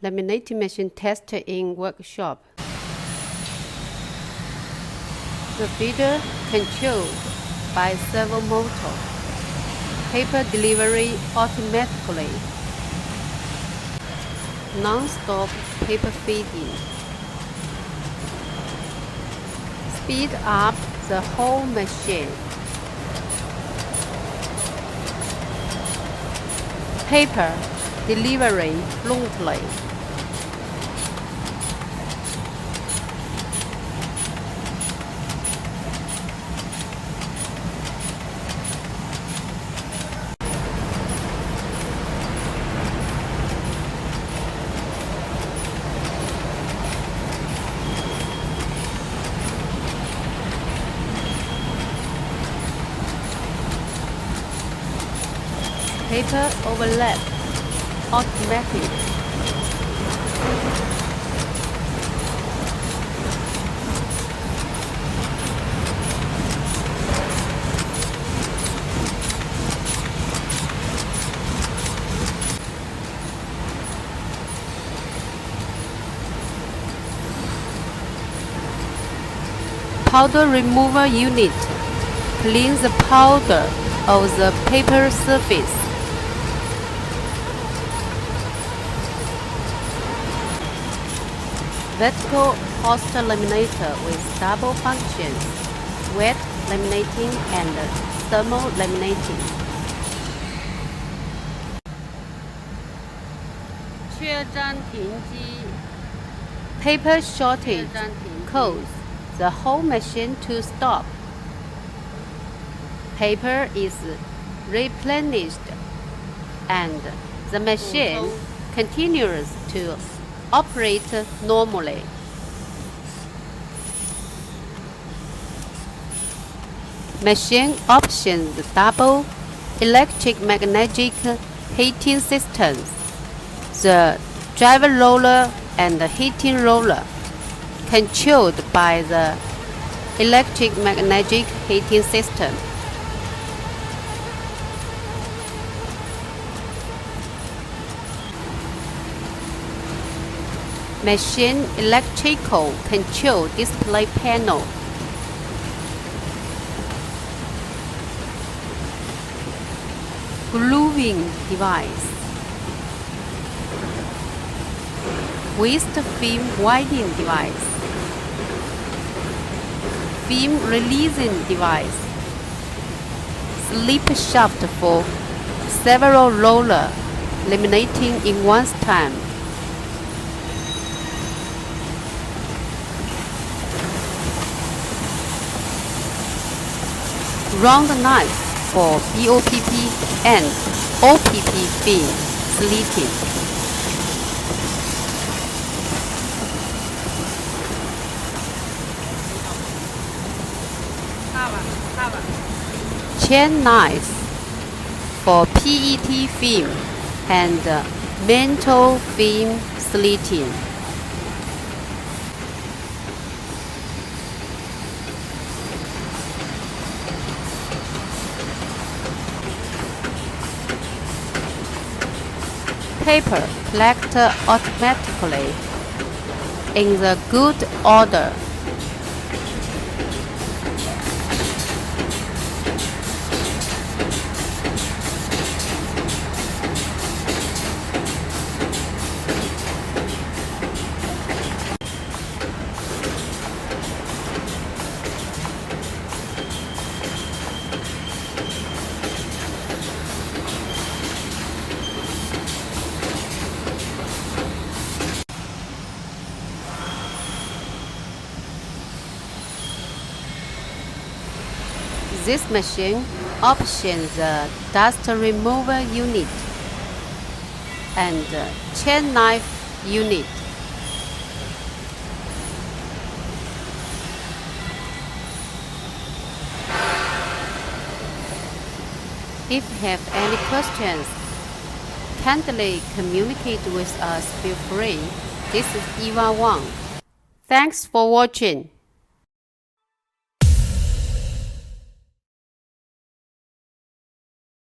laminating machine tested in workshop. The feeder controlled by servo motor. Paper delivery automatically. Non-stop paper feeding. Speed up the whole machine. Paper delivery fluently. Paper overlap automatic. Powder remover unit cleans the powder of the paper surface. Vertical poster laminator with double functions, wet laminating and thermal laminating. Paper shortage caused the whole machine to stop. Paper is replenished and the machine continues to operate normally. Machine options double electric magnetic heating systems. The driver roller and the heating roller controlled by the electric magnetic heating system. Machine electrical control display panel. Gluing device. Waste film winding device. Film releasing device. Slip shaft for several roller laminating in one time. Round knife for BOPP and OPP film slitting. Chain knife for PET film and menthol film slitting. Paper collect automatically in the good order. This machine options the dust remover unit and chain knife unit. If you have any questions, kindly communicate with us. Feel free. This is Eva Wang. Thanks for watching.